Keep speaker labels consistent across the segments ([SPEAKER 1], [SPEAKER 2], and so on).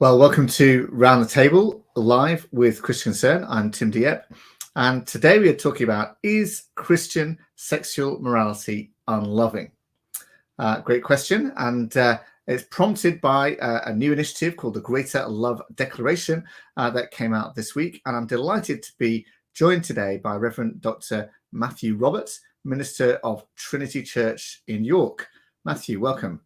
[SPEAKER 1] Well, welcome to Round the Table, live with Christian Concern. I'm Tim Dieppe, and today we are talking about, is Christian sexual morality unloving? Great question, and it's prompted by a new initiative called the Greater Love Declaration that came out this week, and I'm delighted to be joined today by Reverend Dr. Matthew Roberts, Minister of Trinity Church in York. Matthew, welcome.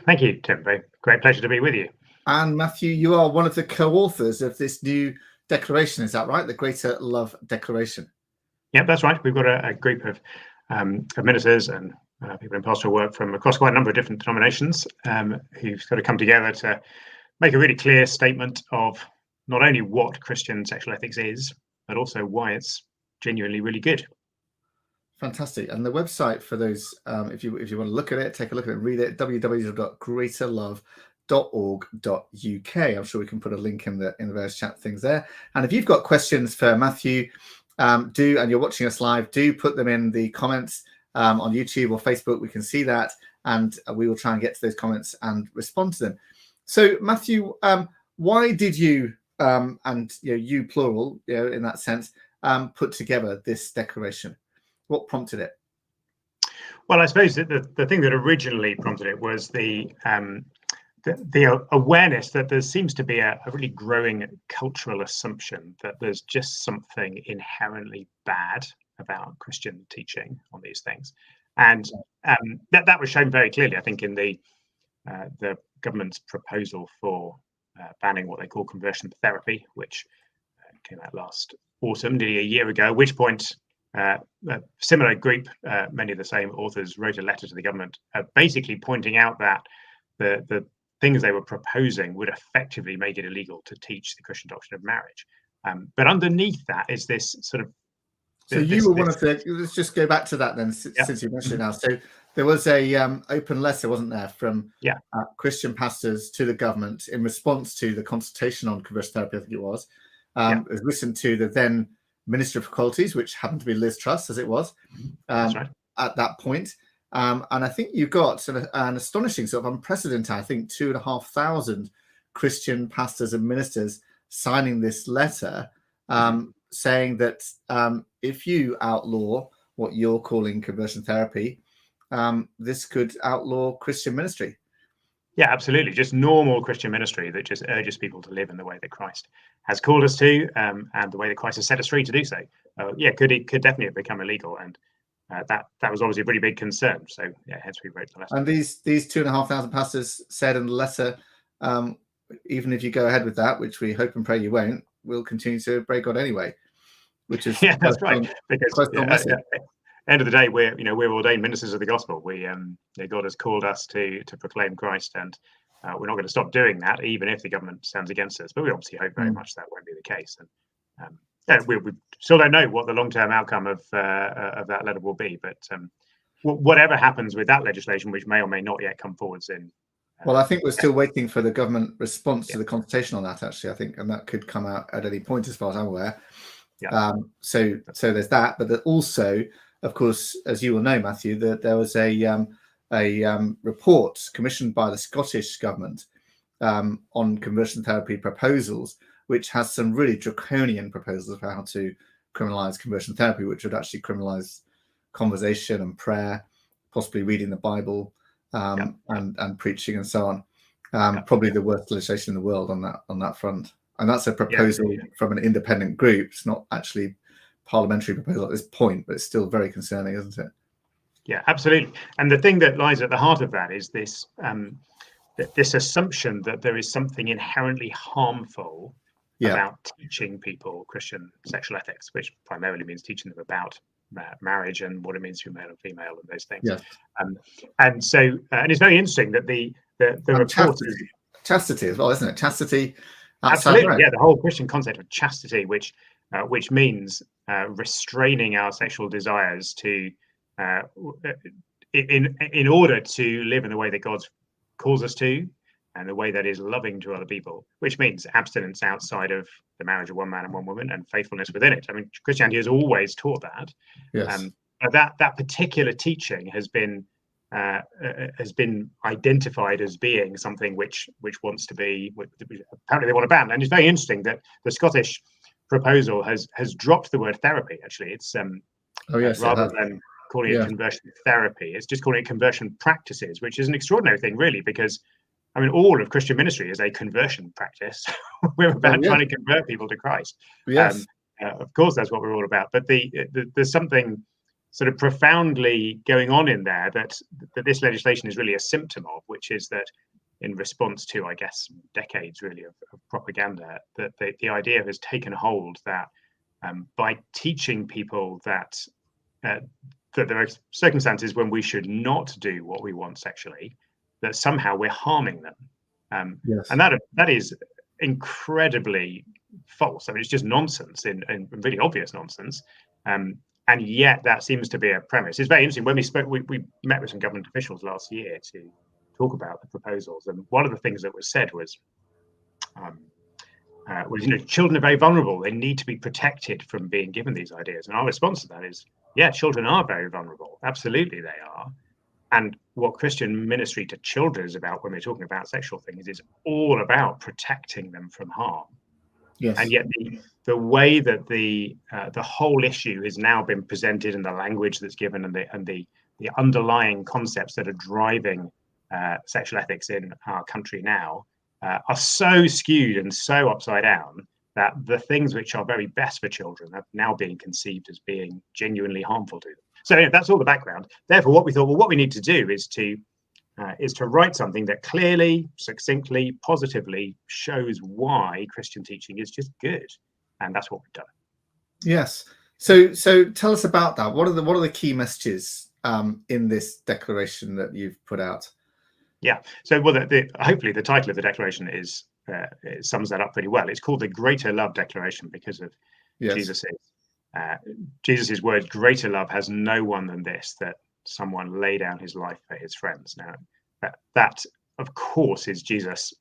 [SPEAKER 2] Thank you, Tim. Great pleasure to be with you.
[SPEAKER 1] And Matthew, you are one of the co-authors of this new declaration, is that right? The Greater Love Declaration.
[SPEAKER 2] Yeah, that's right. We've got a group of ministers and people in pastoral work from across quite a number of different denominations who've sort of come together to make a really clear statement of not only what Christian sexual ethics is, but also why it's genuinely really good.
[SPEAKER 1] Fantastic. And the website for those, if you want to look at it, take a look at it, read it, www.greaterlove.org.uk. I'm sure we can put a link in the various chat things there. And if you've got questions for Matthew, and you're watching us live, do put them in the comments on YouTube or Facebook. We can see that, and we will try and get to those comments and respond to them. So, Matthew, why did you, and you plural, in that sense, put together this declaration? What prompted it?
[SPEAKER 2] Well, I suppose that the thing that originally prompted it was the awareness that there seems to be a really growing cultural assumption that there's just something inherently bad about Christian teaching on these things, and that was shown very clearly, I think, in the government's proposal for banning what they call conversion therapy, which came out last autumn, nearly a year ago. At which point, a similar group, many of the same authors, wrote a letter to the government, basically pointing out that the things they were proposing would effectively make it illegal to teach the Christian doctrine of marriage. But underneath that is this sort of.
[SPEAKER 1] So you were one of the. Let's just go back to that then, since you mentioned it now. So there was a open letter, wasn't there, from Christian pastors to the government in response to the consultation on conversion therapy, I think it was. It was written to the then Minister for Equalities, which happened to be Liz Truss, as it was
[SPEAKER 2] That's right.
[SPEAKER 1] at that point. And I think you got an astonishing, sort of unprecedented, I think, 2,500 Christian pastors and ministers signing this letter, saying that if you outlaw what you're calling conversion therapy, this could outlaw Christian ministry.
[SPEAKER 2] Yeah, absolutely. Just normal Christian ministry that just urges people to live in the way that Christ has called us to, and the way that Christ has set us free to do so. Could definitely have become illegal, and that was obviously a pretty big concern. So hence we wrote the letter.
[SPEAKER 1] And these 2,500 pastors said in the letter, even if you go ahead with that, which we hope and pray you won't, we'll continue to obey God anyway. Which is
[SPEAKER 2] that's right. Because end of the day, we're ordained ministers of the gospel. God has called us to proclaim Christ, and we're not going to stop doing that, even if the government stands against us. But we obviously hope very much that won't be the case. And we still don't know what the long-term outcome of that letter will be. But whatever happens with that legislation, which may or may not yet come forwards in.
[SPEAKER 1] Well, I think we're still waiting for the government response to the consultation on that, actually, I think, and that could come out at any point, as far as I'm aware. So there's that, but also, of course, as you will know, Matthew, that there was a report commissioned by the Scottish government on conversion therapy proposals, which has some really draconian proposals for how to criminalise conversion therapy, which would actually criminalise conversation and prayer, possibly reading the Bible, and preaching and so on. Probably the worst legislation in the world on that front. And that's a proposal from an independent group. It's not actually parliamentary proposal at this point, but it's still very concerning, isn't it?
[SPEAKER 2] Yeah, absolutely. And the thing that lies at the heart of that is this this assumption that there is something inherently harmful about teaching people Christian sexual ethics, which primarily means teaching them about marriage and what it means to be male and female and those things. And so it's very interesting that the report
[SPEAKER 1] chastity as well, isn't it? Chastity.
[SPEAKER 2] Absolutely, the whole Christian concept of chastity, which means restraining our sexual desires to in order to live in the way that God calls us to, and the way that is loving to other people, which means abstinence outside of the marriage of one man and one woman, and faithfulness within it. I mean, Christianity has always taught that.
[SPEAKER 1] Yes.
[SPEAKER 2] That particular teaching has been has been identified as being something which wants to be, apparently they want to ban. And it's very interesting that the Scottish proposal has dropped the word therapy. Actually, it's rather than calling it conversion therapy, it's just calling it conversion practices, which is an extraordinary thing, really, because I mean, all of Christian ministry is a conversion practice. We're about trying to convert people to Christ.
[SPEAKER 1] Yes.
[SPEAKER 2] Of course, that's what we're all about. But there's something sort of profoundly going on in there that this legislation is really a symptom of, which is that in response to, I guess, decades really of propaganda, that the idea has taken hold that by teaching people that there are circumstances when we should not do what we want sexually, that somehow we're harming them. And that is incredibly false. I mean, it's just nonsense and really obvious nonsense. And yet that seems to be a premise. It's very interesting. When we met with some government officials last year to talk about the proposals, and one of the things that was said was, children are very vulnerable. They need to be protected from being given these ideas. And our response to that is, yeah, children are very vulnerable. Absolutely, they are. And what Christian ministry to children is about when we're talking about sexual things is all about protecting them from harm. Yes. And yet the way that the whole issue has now been presented and the language that's given and the underlying concepts that are driving sexual ethics in our country now are so skewed and so upside down that the things which are very best for children are now being conceived as being genuinely harmful to them. So that's all the background. Therefore, what we thought, well, what we need to do is to write something that clearly, succinctly, positively shows why Christian teaching is just good, and that's what we've done.
[SPEAKER 1] Yes. So tell us about that. What are the key messages in this declaration that you've put out?
[SPEAKER 2] Yeah. So, well, hopefully the title of the declaration is it sums that up pretty well. It's called the Greater Love Declaration because of Jesus's words. Greater love has no one than this, that someone lay down his life for his friends. Now, that of course is Jesus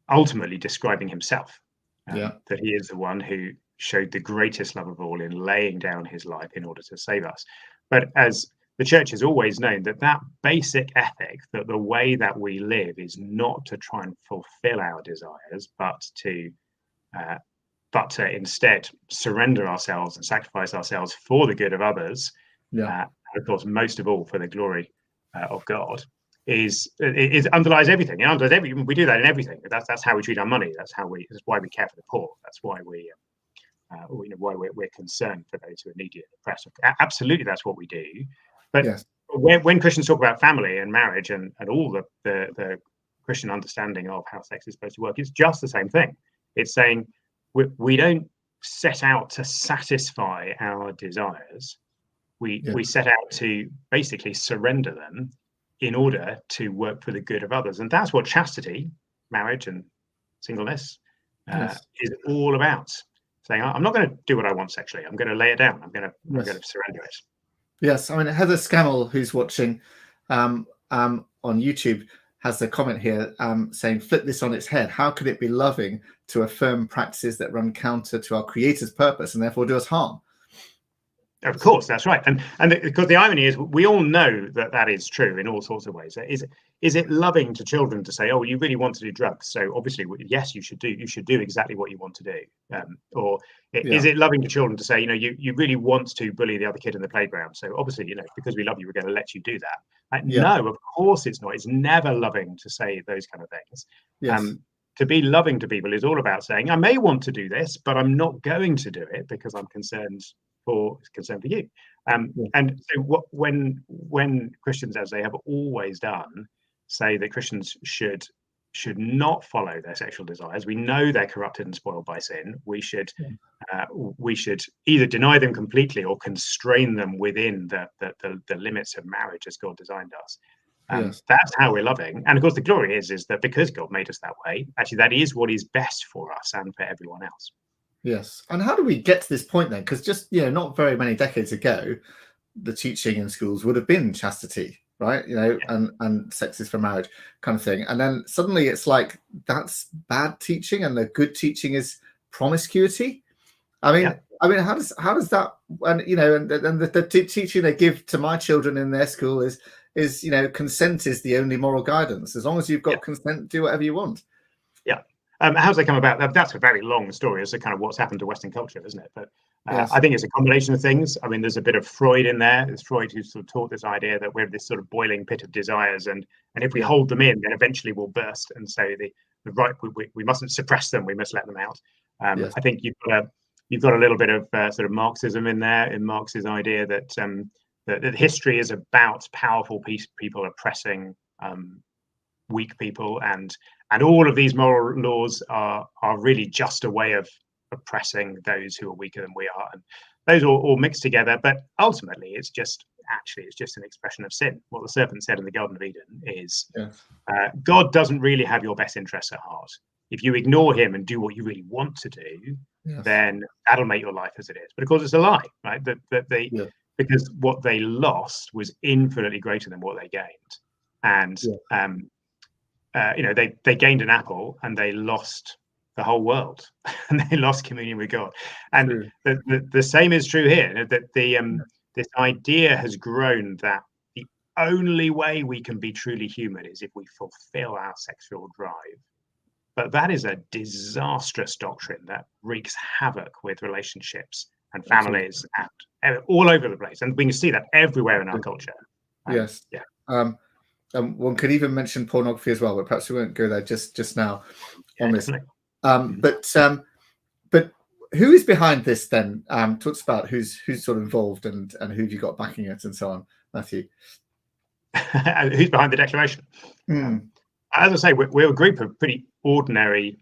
[SPEAKER 2] ultimately describing himself, that he is the one who showed the greatest love of all in laying down his life in order to save us. But as the church has always known, that basic ethic, that the way that we live is not to try and fulfill our desires, but to instead surrender ourselves and sacrifice ourselves for the good of others, and of course, most of all for the glory of God, it underlies everything. It underlies everything. We do that in everything. That's how we treat our money. That's why we care for the poor. That's why why we're concerned for those who are needy and oppressed. Absolutely, that's what we do. But when Christians talk about family and marriage and all the Christian understanding of how sex is supposed to work, it's just the same thing. It's saying we don't set out to satisfy our desires. We set out to basically surrender them in order to work for the good of others. And that's what chastity, marriage and singleness is all about. Saying, I'm not going to do what I want sexually. I'm going to lay it down. I'm going to surrender it.
[SPEAKER 1] Yes. I mean, Heather Scammell, who's watching on YouTube, has a comment here saying, flip this on its head. How could it be loving to affirm practices that run counter to our Creator's purpose and therefore do us harm?
[SPEAKER 2] Of course, that's right. And because the irony is, we all know that is true in all sorts of ways. Is it loving to children to say, oh, you really want to do drugs? So obviously, yes, you should do exactly what you want to do. Is it loving to children to say, you really want to bully the other kid in the playground? So obviously, because we love you, we're going to let you do that. No, of course it's not. It's never loving to say those kind of things.
[SPEAKER 1] Yes.
[SPEAKER 2] To be loving to people is all about saying, I may want to do this, but I'm not going to do it because I'm concerned for you. And so when Christians, as they have always done, say that Christians should not follow their sexual desires, we know they're corrupted and spoiled by sin. We should either deny them completely or constrain them within the limits of marriage as God designed us. That's how we're loving. And of course, the glory is that because God made us that way, actually that is what is best for us and for everyone else.
[SPEAKER 1] Yes. And how do we get to this point then? Because just, not very many decades ago, the teaching in schools would have been chastity, right? And sex is for marriage kind of thing. And then suddenly it's like, that's bad teaching and the good teaching is promiscuity. I mean, how does that, and the teaching they give to my children in their school is is, consent is the only moral guidance. As long as you've got consent, do whatever you want.
[SPEAKER 2] Yeah. How's that come about? That's a very long story as to kind of what's happened to Western culture, isn't it? But
[SPEAKER 1] Yes.
[SPEAKER 2] I think it's a combination of things. I mean, there's a bit of Freud in there. There's Freud who sort of taught this idea that we're this sort of boiling pit of desires, and if we hold them in, then eventually we'll burst. And so the right, we mustn't suppress them. We must let them out.
[SPEAKER 1] Yes.
[SPEAKER 2] I think you've got a little bit of sort of Marxism in there, in Marx's idea that history is about powerful people oppressing weak people, and all of these moral laws are really just a way of oppressing those who are weaker than we are, and those all mixed together. But ultimately, it's just an expression of sin. What the serpent said in the Garden of Eden is, God doesn't really have your best interests at heart. If you ignore him and do what you really want to do, then that'll make your life as it is. But of course, it's a lie, right? Because what they lost was infinitely greater than what they gained, and they gained an apple and they lost the whole world, and they lost communion with God. And the same is true here. That this idea has grown that the only way we can be truly human is if we fulfill our sexual drive. But that is a disastrous doctrine that wreaks havoc with relationships and families and all over the place. And we can see that everywhere in our culture.
[SPEAKER 1] Yes. One could even mention pornography as well, but perhaps we won't go there just now on this. But who is behind this then? Talks about who's sort of involved and who have you got backing it and so on, Matthew.
[SPEAKER 2] Who's behind the declaration? As I say, we're a group of pretty ordinary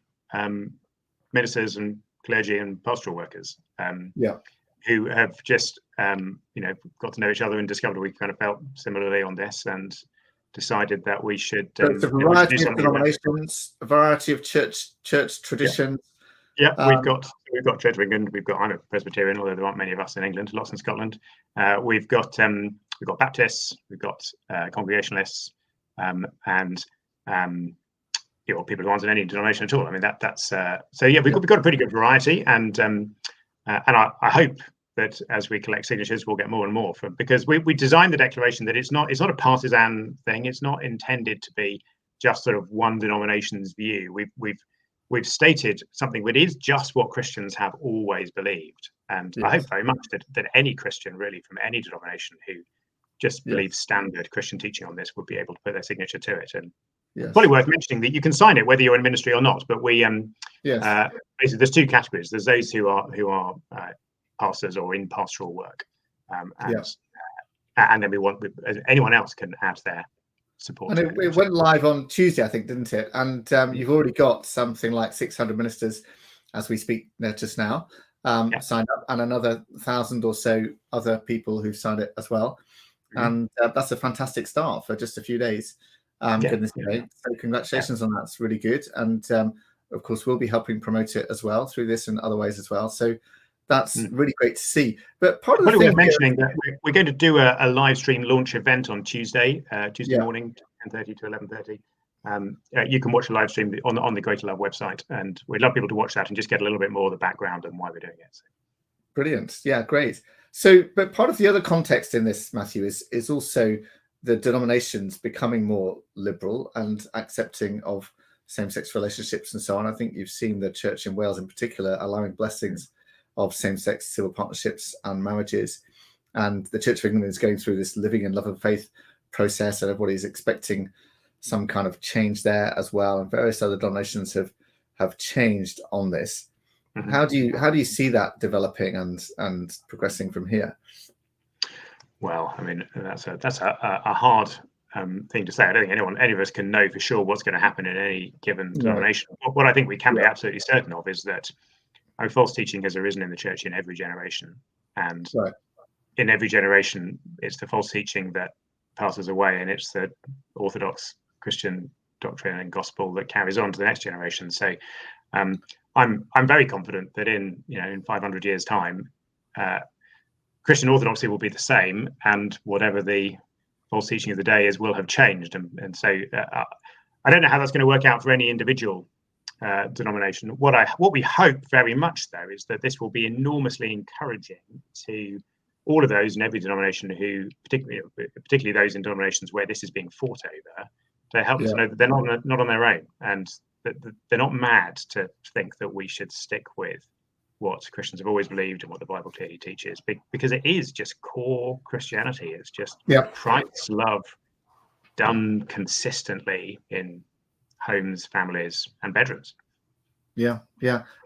[SPEAKER 2] ministers and clergy and pastoral workers who have just got to know each other and discovered we kind of felt similarly on this, and decided that we should.
[SPEAKER 1] It's a variety of denominations, a variety of church traditions.
[SPEAKER 2] We've got Church of England. I'm a Presbyterian, although there aren't many of us in England. Lots in Scotland. We've got Baptists. We've got Congregationalists, and people who aren't in any denomination at all. I mean that's we've got a pretty good variety, and I hope that as we collect signatures, we'll get more and more because we designed the declaration that it's not a partisan thing. It's not intended to be just sort of one denomination's view. We've stated something that is just what Christians have always believed, and I hope very much that any Christian really from any denomination who just believes standard Christian teaching on this would be able to put their signature to it. And probably worth mentioning that you can sign it whether you're in ministry or not. But we basically there's two categories. There's those who are pastors or in pastoral work, and then we want anyone else can add their support.
[SPEAKER 1] And it went live on Tuesday, I think, didn't it? And you've already got something like 600 ministers as we speak just now signed up, and another 1,000 or so other people who've signed it as well. And that's a fantastic start for just a few days. Goodness me. So congratulations on that. It's really good. And of course, we'll be helping promote it as well through this and other ways as well. So that's really great to see. But part of the thing
[SPEAKER 2] worth mentioning that we're going to do a live stream launch event on Tuesday morning, 10:30 to 11:30. You can watch a live stream on the Greater Love website, and we'd love people to watch that and just get a little bit more of the background and why we're doing it. So.
[SPEAKER 1] Brilliant. Yeah, great. So, but part of the other context in this, Matthew, is also the denominations becoming more liberal and accepting of same-sex relationships and so on. I think you've seen the church in Wales in particular allowing blessings of same-sex civil partnerships and marriages. And the Church of England is going through this living in love and faith process, and everybody's expecting some kind of change there as well. And various other denominations have changed on this. How do you see that developing and progressing from here?
[SPEAKER 2] Well, I mean, that's a hard thing to say. I don't think any of us can know for sure what's going to happen in any given denomination. What I think we can be absolutely certain of is that false teaching has arisen in the church in every generation, and in every generation, it's the false teaching that passes away, and it's the orthodox Christian doctrine and gospel that carries on to the next generation. So, I'm very confident that in 500 years' time, Christian orthodoxy will be the same, and whatever the false teaching of the day is will have changed. And so I don't know how that's going to work out for any individual denomination. What we hope very much, though, is that this will be enormously encouraging to all of those in every denomination who, particularly those in denominations where this is being fought over, to help them to know that they're not on their own, and that they're not mad to think that we should stick with what Christians have always believed and what the Bible clearly teaches, because it is just core Christianity. It's just Christ's love done consistently in homes, families, and bedrooms.
[SPEAKER 1] Yeah.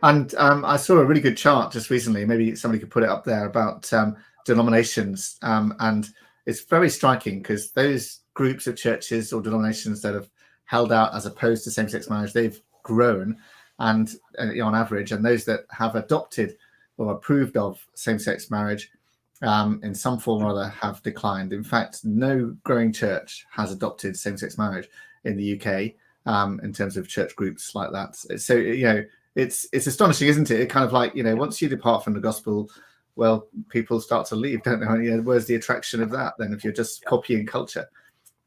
[SPEAKER 1] And I saw a really good chart just recently. Maybe somebody could put it up there about denominations, and it's very striking because those groups of churches or denominations that have held out as opposed to same-sex marriage, they've grown, and on average, and those that have adopted or approved of same-sex marriage in some form or other have declined. In fact, no growing church has adopted same-sex marriage in the UK in terms of church groups like that. So it's astonishing, isn't it? It kind of like, once you depart from the gospel, well, people start to leave, don't they? Where's the attraction of that then if you're just copying culture?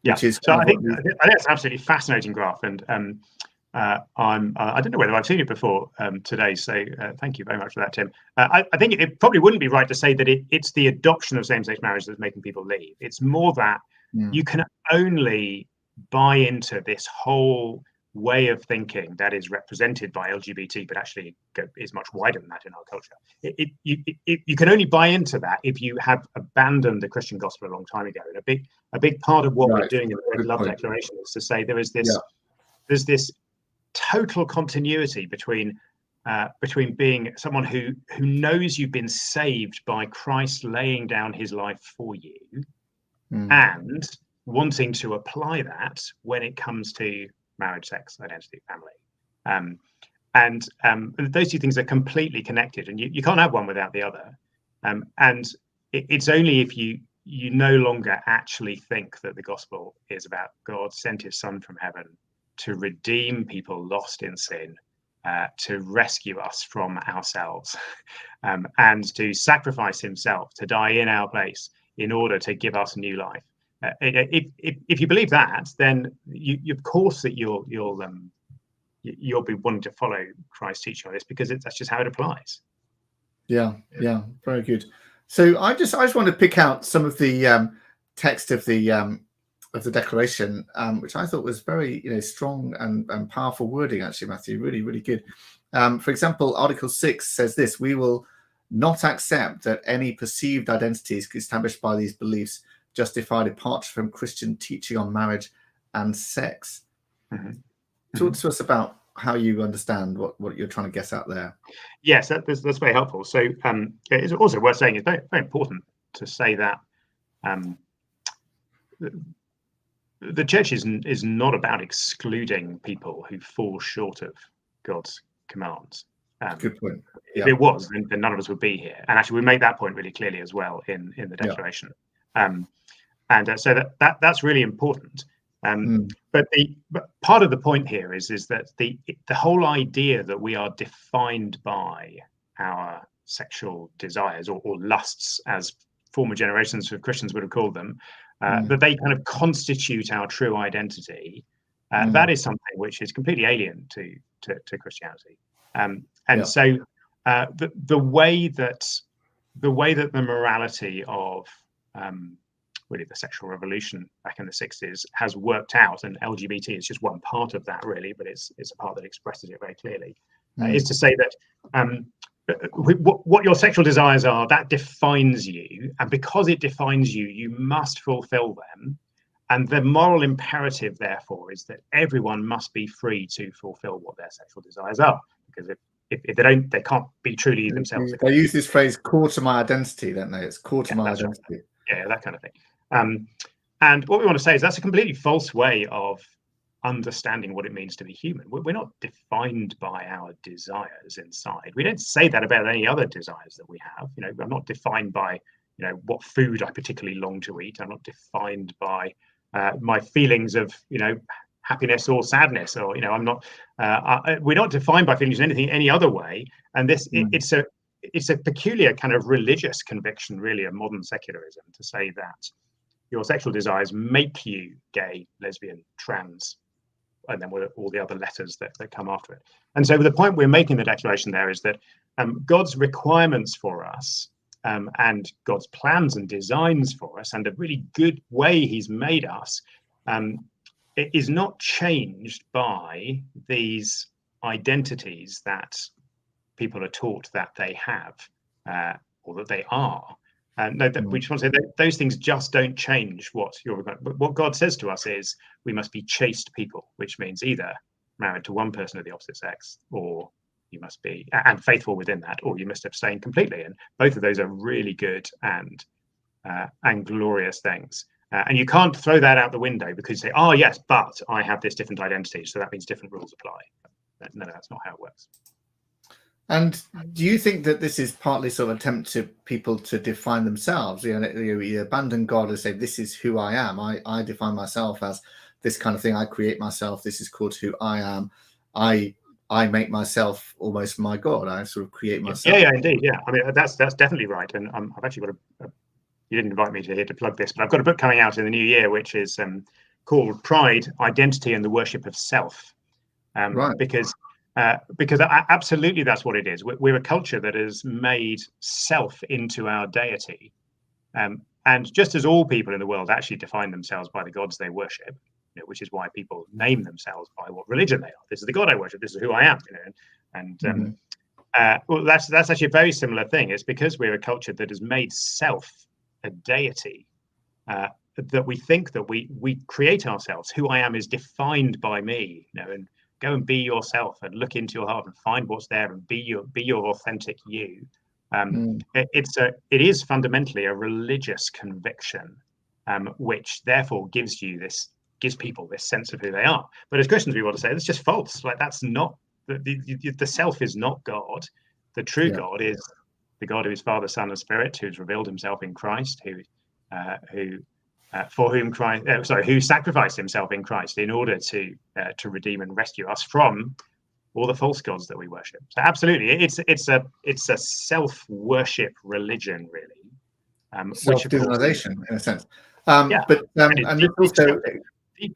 [SPEAKER 1] Which is
[SPEAKER 2] so I think it's an absolutely fascinating graph, and I don't know whether I've seen it before today, so thank you very much for that, Tim. I think it probably wouldn't be right to say that it's the adoption of same-sex marriage that's making people leave. It's more that you can only buy into this whole way of thinking that is represented by LGBT, but actually is much wider than that in our culture. You can only buy into that if you have abandoned the Christian gospel a long time ago. And a big part of what we're doing in the Love Declaration is to say there's this total continuity between being someone who knows you've been saved by Christ laying down his life for you, and wanting to apply that when it comes to marriage, sex, identity, family. And those two things are completely connected, and you can't have one without the other. And it's only if you no longer actually think that the gospel is about God sent his son from heaven to redeem people lost in sin, to rescue us from ourselves, and to sacrifice himself to die in our place in order to give us new life. If you believe that, then you of course that you'll be wanting to follow Christ's teaching on this, because that's just how it applies.
[SPEAKER 1] Yeah, very good. So I just want to pick out some of the text of the declaration, which I thought was very strong and powerful wording, actually, Matthew. Really, really good. For example, Article 6 says this: we will not accept that any perceived identities established by these beliefs justify departure from Christian teaching on marriage and sex. Talk to us about how you understand what you're trying to get at there.
[SPEAKER 2] Yes, that's very helpful. So it's also worth saying, it's very, very important to say that the church is not about excluding people who fall short of God's commands.
[SPEAKER 1] Good point.
[SPEAKER 2] If it was, then none of us would be here. And actually, we make that point really clearly as well in the declaration. So that's really important. But part of the point here is that the whole idea that we are defined by our sexual desires or lusts, as former generations of Christians would have called them, that they kind of constitute our true identity. That is something which is completely alien to Christianity. So the way that the morality of really the sexual revolution back in the 60s has worked out, and LGBT is just one part of that, really, but it's a part that expresses it very clearly, is to say that what your sexual desires are, that defines you, and because it defines you, you must fulfill them. And the moral imperative, therefore, is that everyone must be free to fulfill what their sexual desires are, because if they don't, they can't be truly themselves.
[SPEAKER 1] They use this phrase "core to my identity," don't they? It's core to my identity.
[SPEAKER 2] Right. Yeah, that kind of thing. And what we want to say is that's a completely false way of understanding what it means to be human. We're not defined by our desires inside. We don't say that about any other desires that we have. I'm not defined by what food I particularly long to eat. I'm not defined by my feelings of happiness or sadness, or I'm not. We're not defined by feelings in any other way. And this it's a peculiar kind of religious conviction, really, of modern secularism, to say that your sexual desires make you gay, lesbian, trans, and then with all the other letters that come after it. And so the point we're making in the declaration there is that God's requirements for us and God's plans and designs for us, and a really good way he's made us, it is not changed by these identities that people are taught that they have, or that they are. No, we just want to say that those things just don't change what you're. But what God says to us is we must be chaste people, which means either married to one person of the opposite sex, or you must be and faithful within that, or you must abstain completely. And both of those are really good and glorious things. And you can't throw that out the window because you say, "Oh yes, but I have this different identity, so that means different rules apply." No, that's not how it works.
[SPEAKER 1] And do you think that this is partly sort of attempt to people to define themselves? You abandon God and say, "This is who I am. I define myself as this kind of thing. I create myself. This is called who I am. I make myself almost my God. I sort of create myself."
[SPEAKER 2] Yeah, indeed. Yeah, I mean that's definitely right. And I've actually got you didn't invite me here to plug this, but I've got a book coming out in the new year, which is called Pride, Identity, and the Worship of Self.
[SPEAKER 1] Right.
[SPEAKER 2] Because absolutely that's what it is. We're a culture that has made self into our deity, and just as all people in the world actually define themselves by the gods they worship, which is why people name themselves by what religion they are. This is the God I worship. This is who I am. Well, that's actually a very similar thing. It's because we're a culture that has made self a deity, that we think that we create ourselves. Who I am is defined by me. And go and be yourself and look into your heart and find what's there and be your authentic you. It is fundamentally a religious conviction, which therefore gives people this sense of who they are. But as Christians, we want to say that's just false. Like that's not the self is not God. The true God is the God who is Father, Son, and Spirit, who's revealed himself in Christ, who sacrificed himself in Christ in order to redeem and rescue us from all the false gods that we worship. So absolutely, it's a self-worship religion, really.
[SPEAKER 1] Self-demonization, in a sense. And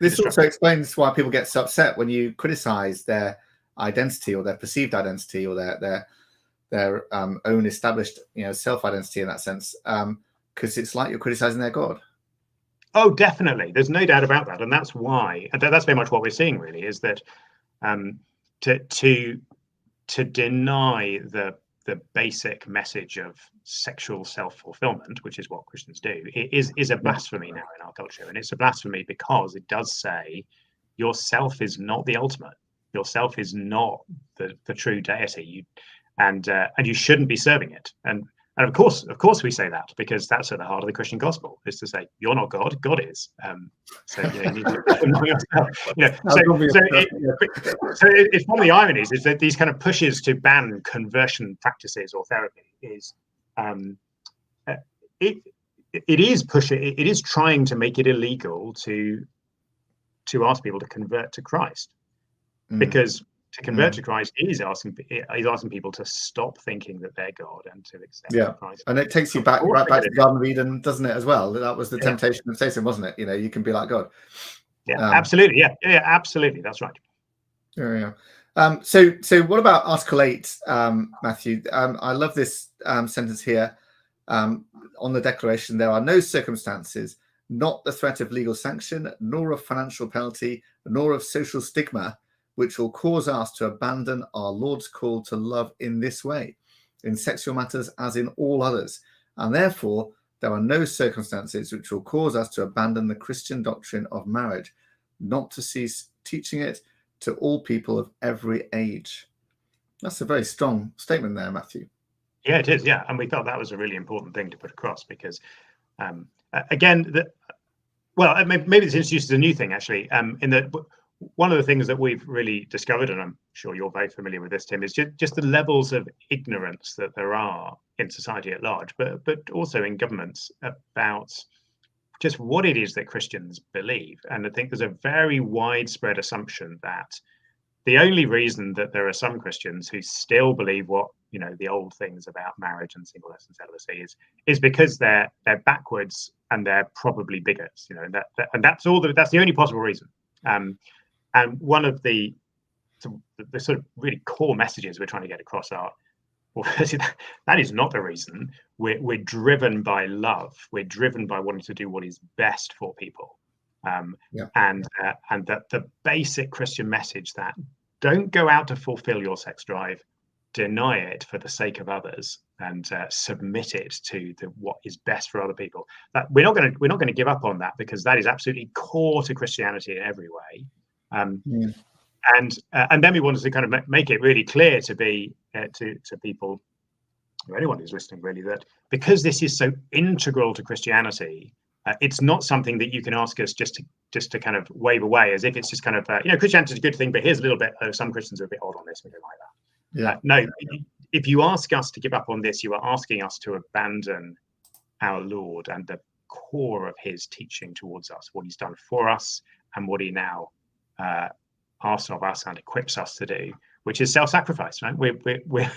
[SPEAKER 1] this also explains why people get so upset when you criticize their identity or their perceived identity or their own established self-identity in that sense, because it's like you're criticizing their God.
[SPEAKER 2] Oh, definitely. There's no doubt about that, and that's why. That's very much what we're seeing. Really, is that to deny the basic message of sexual self-fulfillment, which is what Christians do, is a blasphemy now in our culture, and it's a blasphemy because it does say your self is not the ultimate. Your self is not the true deity, and you shouldn't be serving it. And of course, we say that because that's at the heart of the Christian gospel, is to say you're not God, God is. So you need to know yourself. So it's one of the ironies is that these kind of pushes to ban conversion practices or therapy is it is trying to make it illegal to ask people to convert to Christ, because to convert to Christ is asking people to stop thinking that they're God and to accept Christ.
[SPEAKER 1] And it takes you right back to the Garden of Eden, doesn't it, as well? That was the temptation of Satan, wasn't it? You can be like God.
[SPEAKER 2] Absolutely. Yeah, absolutely. That's right.
[SPEAKER 1] So what about Article 8, Matthew? I love this sentence here. On the declaration, there are no circumstances, not the threat of legal sanction, nor of financial penalty, nor of social stigma, which will cause us to abandon our Lord's call to love in this way, in sexual matters as in all others. And therefore, there are no circumstances which will cause us to abandon the Christian doctrine of marriage, not to cease teaching it to all people of every age. That's a very strong statement there, Matthew.
[SPEAKER 2] Yeah, it is. Yeah. And we felt that was a really important thing to put across because, again, maybe this introduces a new thing, actually, in that one of the things that we've really discovered, and I'm sure you're very familiar with this, Tim, is just the levels of ignorance that there are in society at large, but also in governments about just what it is that Christians believe. And I think there's a very widespread assumption that the only reason that there are some Christians who still believe what the old things about marriage and singleness and celibacy is because they're backwards and they're probably bigots, and that's the only possible reason. And one of the sort of really core messages we're trying to get across are Well, that is not the reason. We're driven by love. We're driven by wanting to do what is best for people. And that the basic Christian message that don't go out to fulfill your sex drive, deny it for the sake of others, and submit it to what is best for other people. That we're not going to give up on that, because that is absolutely core to Christianity in every way. And then we wanted to kind of make it really clear to people, or anyone who's listening, really, that because this is so integral to Christianity, it's not something that you can ask us just to kind of wave away as if it's just kind of Christianity is a good thing, but here's a little bit. Some Christians are a bit odd on this. We don't like that. No, if you ask us to give up on this, you are asking us to abandon our Lord and the core of His teaching towards us, what He's done for us, and what He now asks of us and equips us to do, which is self-sacrifice. Right?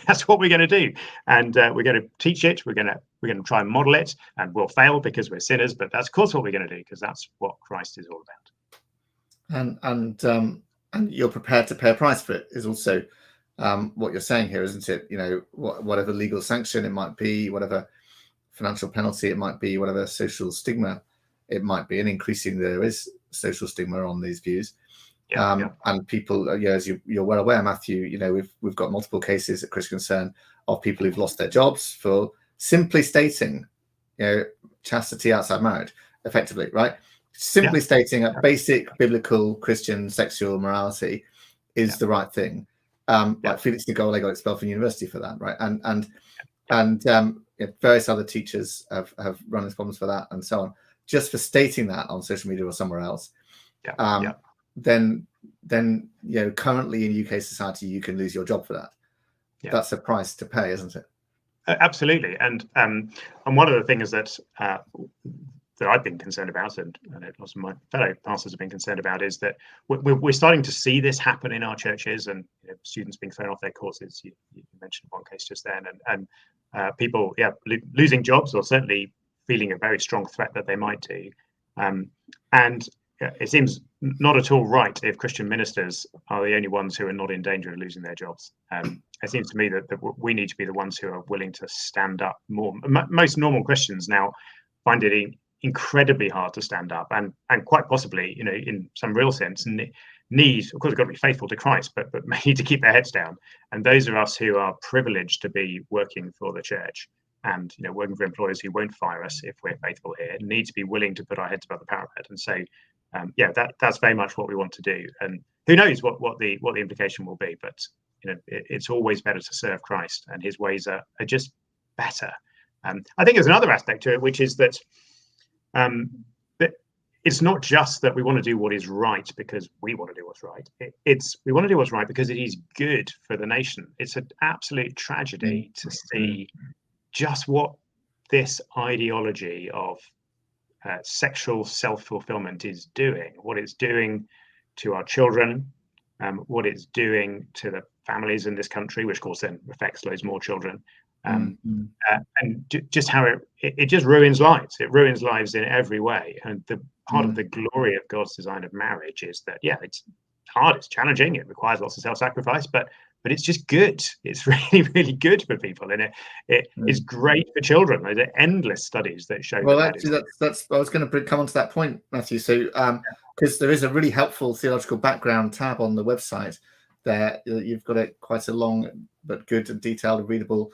[SPEAKER 2] That's what we're going to do, and we're going to teach it. We're going to try and model it, and we'll fail because we're sinners. But that's of course what we're going to do, because that's what Christ is all about.
[SPEAKER 1] And you're prepared to pay a price for it is also what you're saying here, isn't it? Whatever legal sanction it might be, whatever financial penalty it might be, whatever social stigma it might be, and increasingly there is social stigma on these views. And people, as you're well aware, Matthew, we've got multiple cases at Christian Concern of people who've lost their jobs for simply stating, chastity outside marriage, effectively, right? Simply stating a basic biblical Christian sexual morality is the right thing. Like Felix de Gaulle got expelled from university for that, right? And various other teachers have run into problems for that, and so on, just for stating that on social media or somewhere else. Then currently in UK society, you can lose your job for that. That's a price to pay, isn't it?
[SPEAKER 2] Absolutely. And one of the things that I've been concerned about, and lots of my fellow pastors have been concerned about, is that we're starting to see this happen in our churches, and students being thrown off their courses. You mentioned one case just then, and people losing jobs, or certainly feeling a very strong threat that they might do. And it seems not at all right if Christian ministers are the only ones who are not in danger of losing their jobs. It seems to me that we need to be the ones who are willing to stand up more. Most normal Christians now find it incredibly hard to stand up, and quite possibly, in some real sense, need, of course, we've got to be faithful to Christ, but need to keep their heads down. And those of us who are privileged to be working for the church, and working for employers who won't fire us if we're faithful here, need to be willing to put our heads above the parapet and say, that's very much what we want to do. And who knows what the implication will be, but it's always better to serve Christ, and His ways are just better. I think there's another aspect to it, which is that it's not just that we want to do what is right because we want to do what's right. We want to do what's right because it is good for the nation. It's an absolute tragedy to see just what this ideology of sexual self-fulfillment is doing, what it's doing to our children, what it's doing to the families in this country, which of course then affects loads more children, and just how it just ruins lives. It ruins lives in every way. And the part of the glory of God's design of marriage is that it's hard, it's challenging, it requires lots of self-sacrifice, but it's just good. It's really, really good for people, and it is great for children. There's endless studies that show.
[SPEAKER 1] Well, actually, that's I was going to come on to that point, Matthew. So, because there is a really helpful theological background tab on the website, there you've got quite a long but good and detailed and readable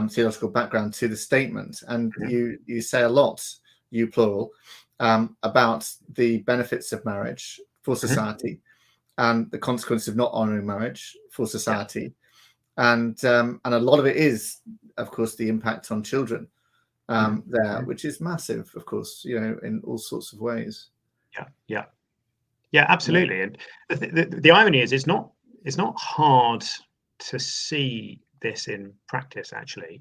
[SPEAKER 1] theological background to the statement, and you say a lot, you plural, about the benefits of marriage for society. And the consequence of not honouring marriage for society, and a lot of it is, of course, the impact on children there, which is massive, of course, in all sorts of ways.
[SPEAKER 2] Yeah, absolutely. And the irony is, it's not hard to see this in practice. Actually,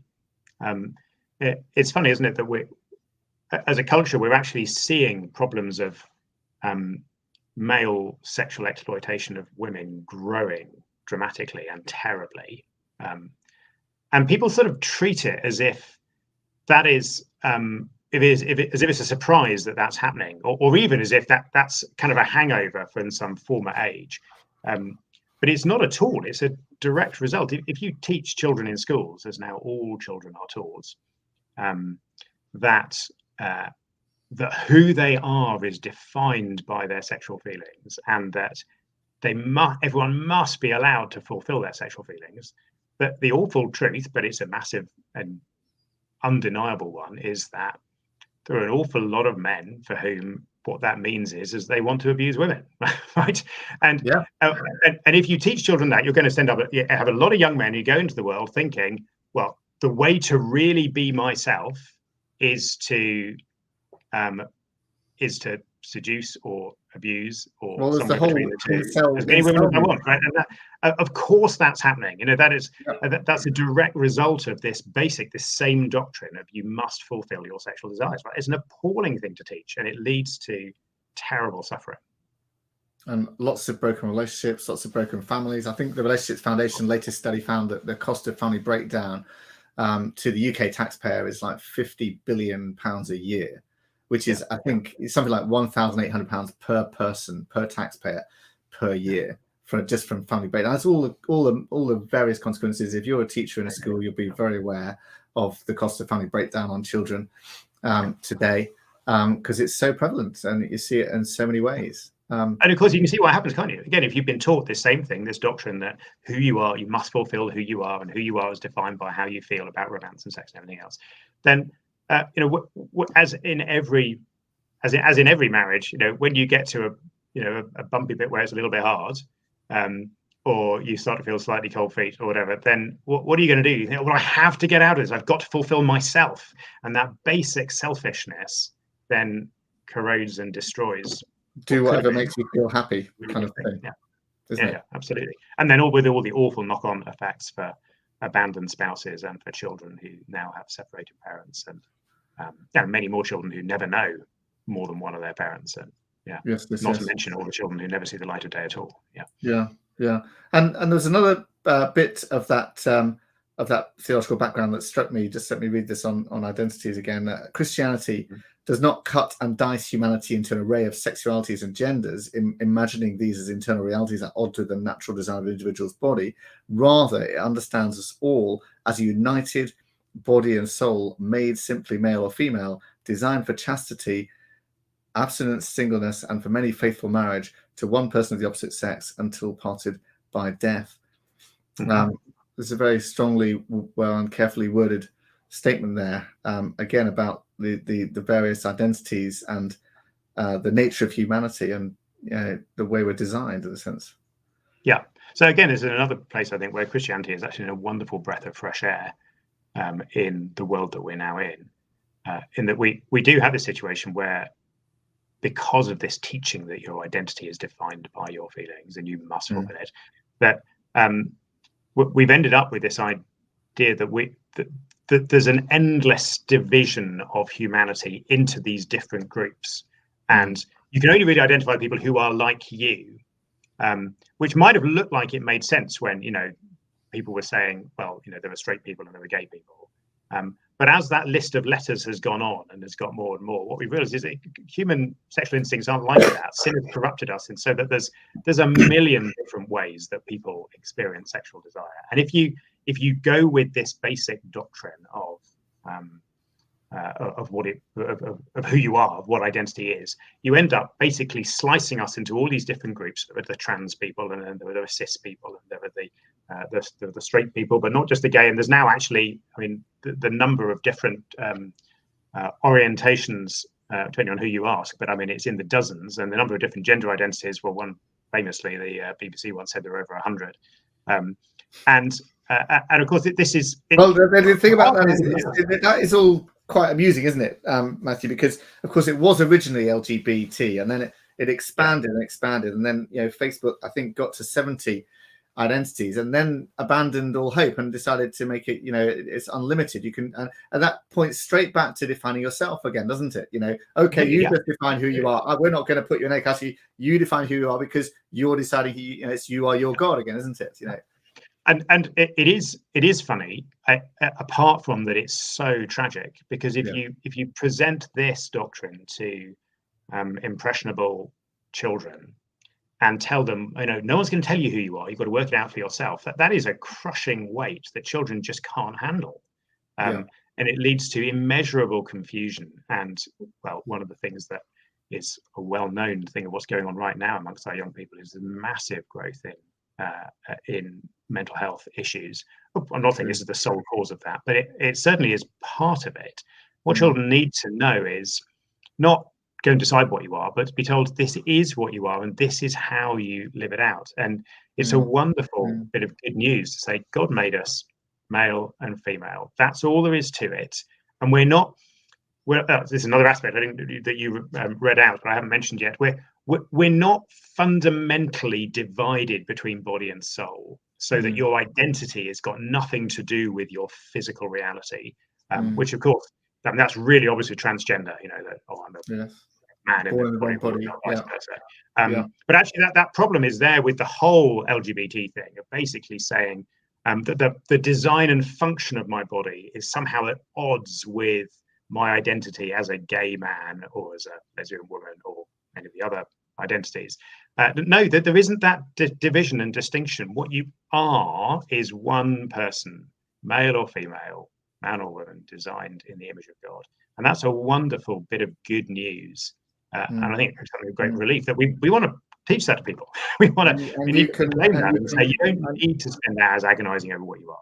[SPEAKER 2] it's funny, isn't it, that we, as a culture, we're actually seeing problems of male sexual exploitation of women growing dramatically and terribly, and people sort of treat it as if that is as if it's a surprise that that's happening, or even as if that's kind of a hangover from some former age. but it's not at all. It's a direct result. If you teach children in schools, as now all children are taught, that that who they are is defined by their sexual feelings, and that everyone must be allowed to fulfill their sexual feelings. But the awful truth, but it's a massive and undeniable one, is that there are an awful lot of men for whom what that means is they want to abuse women, right? And if you teach children that, you're going to have a lot of young men who go into the world thinking, well, the way to really be myself is to seduce or abuse or somewhere between the two, as many women as I want, right? And that, of course, that's happening. That's a direct result of this same doctrine of you must fulfill your sexual desires. Right? It's an appalling thing to teach, and it leads to terrible suffering.
[SPEAKER 1] And lots of broken relationships, lots of broken families. I think the Relationships Foundation latest study found that the cost of family breakdown to the UK taxpayer is like £50 billion a year, which is, I think, something like £1,800 per person, per taxpayer, per year, from family breakdown. That's all the various consequences. If you're a teacher in a school, you'll be very aware of the cost of family breakdown on children today, because it's so prevalent and you see it in so many ways.
[SPEAKER 2] And of course, you can see what happens, can't you? Again, if you've been taught this same thing, this doctrine that who you are, you must fulfill who you are, and who you are is defined by how you feel about romance and sex and everything else, then as in every marriage, when you get to a bumpy bit where it's a little bit hard, or you start to feel slightly cold feet or whatever, then what are you going to do? You think, well, I have to get out of this. I've got to fulfill myself, and that basic selfishness then corrodes and destroys.
[SPEAKER 1] Do whatever makes you feel happy, kind of thing.
[SPEAKER 2] Yeah, absolutely. And then with all the awful knock-on effects for abandoned spouses and for children who now have separated parents, and many more children who never know more than one of their parents, and not to mention all the children who never see the light of day at all.
[SPEAKER 1] And there's another bit of that theological background that struck me. Just let me read this on identities again. Christianity does not cut and dice humanity into an array of sexualities and genders, imagining these as internal realities at odds with the natural design of the individual's body. Rather, it understands us all as a united body and soul, made simply male or female, designed for chastity, abstinence, singleness, and for many faithful marriage to one person of the opposite sex until parted by death. This is a very strongly, well and carefully worded statement there, again about the various identities and the nature of humanity and the way we're designed, in a sense.
[SPEAKER 2] Yeah. So again, there's another place, I think, where Christianity is actually a wonderful breath of fresh air in the world that we're now in that we do have this situation where, because of this teaching that your identity is defined by your feelings and you must fulfill it, that we've ended up with this idea that there's an endless division of humanity into these different groups, and you can only really identify people who are like you, which might have looked like it made sense when people were saying, well, there were straight people and there were gay people. But as that list of letters has gone on and has got more and more, what we realize is that human sexual instincts aren't like that. Sin has corrupted us, and so that there's a million different ways that people experience sexual desire. And if you go with this basic doctrine of who you are, of what identity is, you end up basically slicing us into all these different groups. There are the trans people, and then there are cis people, and there are the straight people, but not just the gay. And there's now actually, the number of different orientations, depending on who you ask, but it's in the dozens, and the number of different gender identities. Well, one famously, the BBC once said there were over 100, and of course this is.
[SPEAKER 1] The thing about that is that is all quite amusing, isn't it, Matthew? Because of course it was originally LGBT, and then it expanded and expanded, and then Facebook, I think, got to 70 identities, and then abandoned all hope and decided to make it, it's unlimited. You can, and that points straight back to defining yourself again, doesn't it? Okay, you just define who you are. We're not going to put you in a category. You define who you are because you're deciding you are your God again, isn't it?
[SPEAKER 2] And it is funny, apart from that it's so tragic, because if you present this doctrine to impressionable children, and tell them, no one's going to tell you who you are. You've got to work it out for yourself. That is a crushing weight that children just can't handle. And it leads to immeasurable confusion. And, well, one of the things that is a well-known thing of what's going on right now amongst our young people is the massive growth in mental health issues. I'm not saying this is the sole cause of that, but it certainly is part of it. What children need to know is not go and decide what you are, but to be told this is what you are and this is how you live it out. And it's a wonderful bit of good news to say God made us male and female. That's all there is to it. And this is another aspect I think that you read out, but I haven't mentioned yet. We're not fundamentally divided between body and soul, so that your identity has got nothing to do with your physical reality, which of course, that's really obviously transgender, that, I'm a man in the body, vice versa. But actually that problem is there with the whole LGBT thing of basically saying that the design and function of my body is somehow at odds with my identity as a gay man or as a lesbian woman or any of the other identities. No, that there isn't that division and distinction. What you are is one person, male or female, man or woman, designed in the image of God. And that's a wonderful bit of good news. And I think it's something of great relief that we want to teach that to people. We need to claim that and say, you don't need to spend hours agonizing over what you are.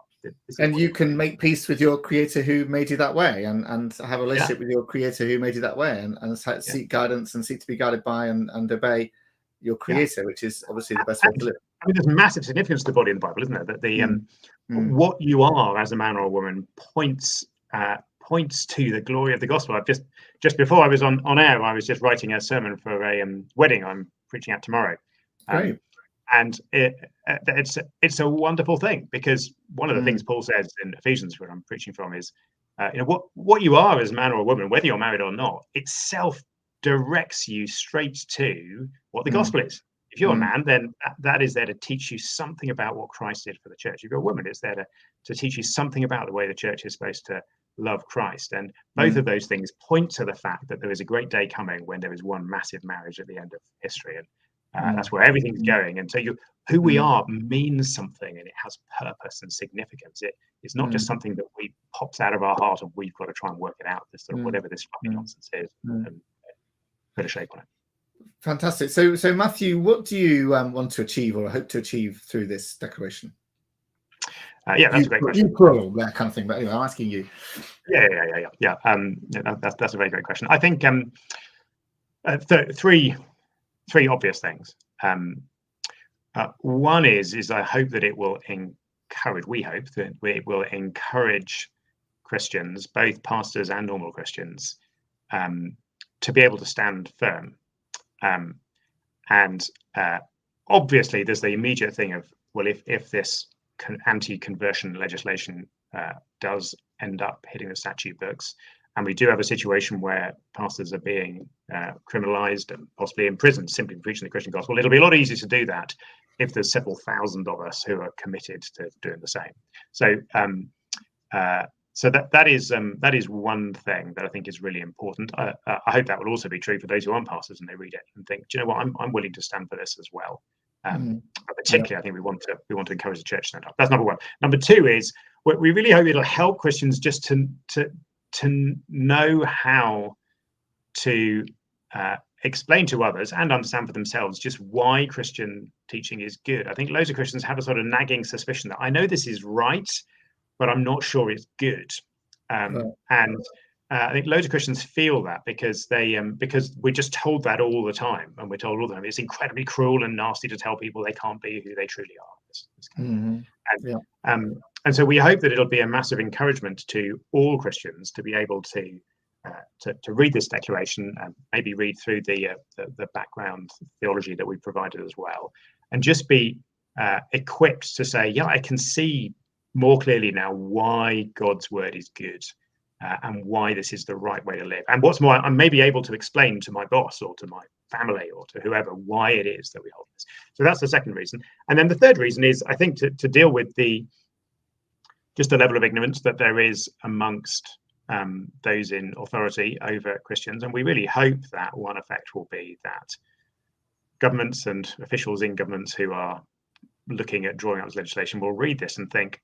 [SPEAKER 1] And you can make peace with your creator who made you that way and have a relationship with your creator who made you that way and seek guidance and seek to be guided by and obey your creator, which is obviously the best way to live.
[SPEAKER 2] I mean, there's massive significance to the body in the Bible, isn't there? That what you are as a man or a woman points to the glory of the gospel. I've just before I was on air, I was just writing a sermon for a wedding I'm preaching at tomorrow.
[SPEAKER 1] Great.
[SPEAKER 2] And it's a wonderful thing, because one of the things Paul says in Ephesians, where I'm preaching from, is what you are as a man or a woman, whether you're married or not, itself directs you straight to what the gospel is. If you're a man, then that is there to teach you something about what Christ did for the church. If you're a woman, it's there to teach you something about the way the church is supposed to love Christ. And both of those things point to the fact that there is a great day coming when there is one massive marriage at the end of history. And that's where everything's going. And so who we are means something, and it has purpose and significance. It's not just something that pops out of our heart and we've got to try and work it out, this sort of whatever this fucking nonsense is, and put a shape on it.
[SPEAKER 1] Fantastic. So Matthew, what do you want to achieve or hope to achieve through this declaration?
[SPEAKER 2] That's a great question.
[SPEAKER 1] That kind of thing. But anyway, I'm asking you.
[SPEAKER 2] Yeah. That's a very great question. I think three obvious things. One is I hope that it will encourage. We hope that it will encourage Christians, both pastors and normal Christians, to be able to stand firm. And obviously, there's the immediate thing of, well, if this anti-conversion legislation does end up hitting the statute books, and we do have a situation where pastors are being criminalized and possibly imprisoned simply for preaching the Christian gospel, it'll be a lot easier to do that if there's several thousand of us who are committed to doing the same. So that is one thing that I think is really important. I hope that will also be true for those who aren't pastors and they read it and think, do you know what, I'm willing to stand for this as well. Particularly, I think we want to encourage the church to stand up. That's number one. Number two is we really hope it'll help Christians just to know how to explain to others and understand for themselves just why Christian teaching is good. I think loads of Christians have a sort of nagging suspicion that I know this is right, but I'm not sure it's good. I think loads of Christians feel that because we're just told that all the time, and we're told all the time it's incredibly cruel and nasty to tell people they can't be who they truly are. And so we hope that it'll be a massive encouragement to all Christians to be able to read this declaration and maybe read through the background theology that we provided as well, and just be equipped to say, yeah, I can see more clearly now why God's word is good. And why this is the right way to live. And what's more, I'm maybe able to explain to my boss or to my family or to whoever why it is that we hold this. So that's the second reason. And then the third reason is, I think, to deal with just the level of ignorance that there is amongst those in authority over Christians. And we really hope that one effect will be that governments and officials in governments who are looking at drawing up this legislation will read this and think,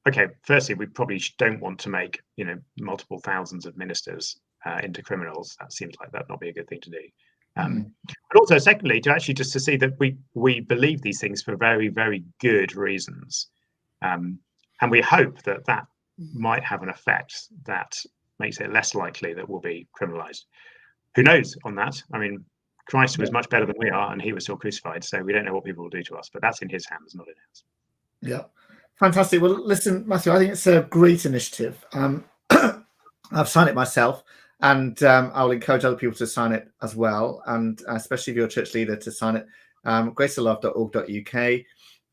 [SPEAKER 2] okay, firstly, we probably don't want to make, you know, multiple thousands of ministers into criminals. That seems like that'd not be a good thing to do. But also, secondly, to actually just to see that we believe these things for very, very good reasons, and we hope that that might have an effect that makes it less likely that we'll be criminalized. Who knows on that? I mean, Christ was much better than we are, and he was still crucified. So we don't know what people will do to us, but that's in his hands, not in ours.
[SPEAKER 1] Yeah, fantastic. Well, listen, Matthew, I think it's a great initiative. I've signed it myself, and I'll encourage other people to sign it as well, and especially if you're a church leader, to sign it. graceoflove.org.uk.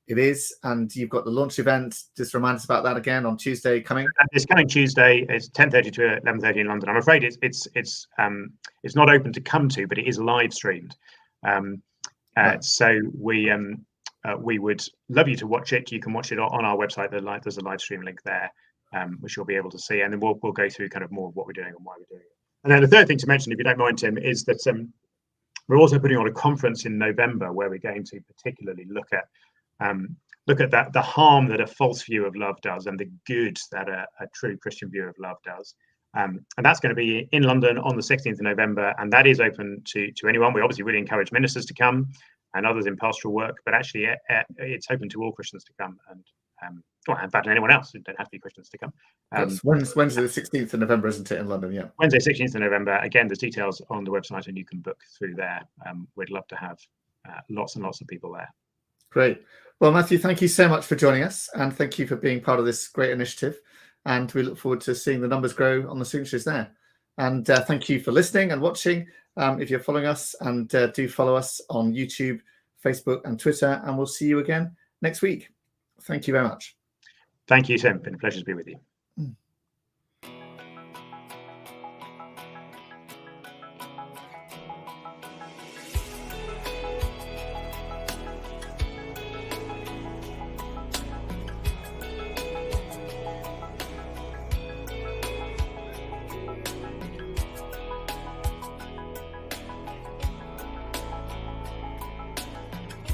[SPEAKER 1] It is, and you've got the launch event. Just remind us about that again on Tuesday coming.
[SPEAKER 2] It's coming Tuesday. It's 10:30 to 11:30 in London. I'm afraid it's not open to come to, but it is live streamed. So we would love you to watch it. You can watch it on our website. There's a live stream link there, which you'll be able to see, and then we'll go through kind of more of what we're doing and why we're doing it. And then the third thing to mention, if you don't mind, Tim, is that we're also putting on a conference in November where we're going to particularly look at the harm that a false view of love does and the good that a true Christian view of love does. And that's going to be in London on the 16th of November, and that is open to anyone. We obviously really encourage ministers to come and others in pastoral work, but actually it's open to all Christians to come, and in fact, anyone else who don't have to be Christians to come.
[SPEAKER 1] Wednesday the 16th of November, isn't it, in London? Yeah.
[SPEAKER 2] Wednesday 16th of November. Again, there's details on the website, and you can book through there. We'd love to have lots and lots of people there.
[SPEAKER 1] Great. Well, Matthew, thank you so much for joining us, and thank you for being part of this great initiative. And we look forward to seeing the numbers grow on the signatures there. And thank you for listening and watching. If you're following us, and do follow us on YouTube, Facebook, and Twitter. And we'll see you again next week. Thank you very much.
[SPEAKER 2] Thank you, Tim. It's been a pleasure to be with you.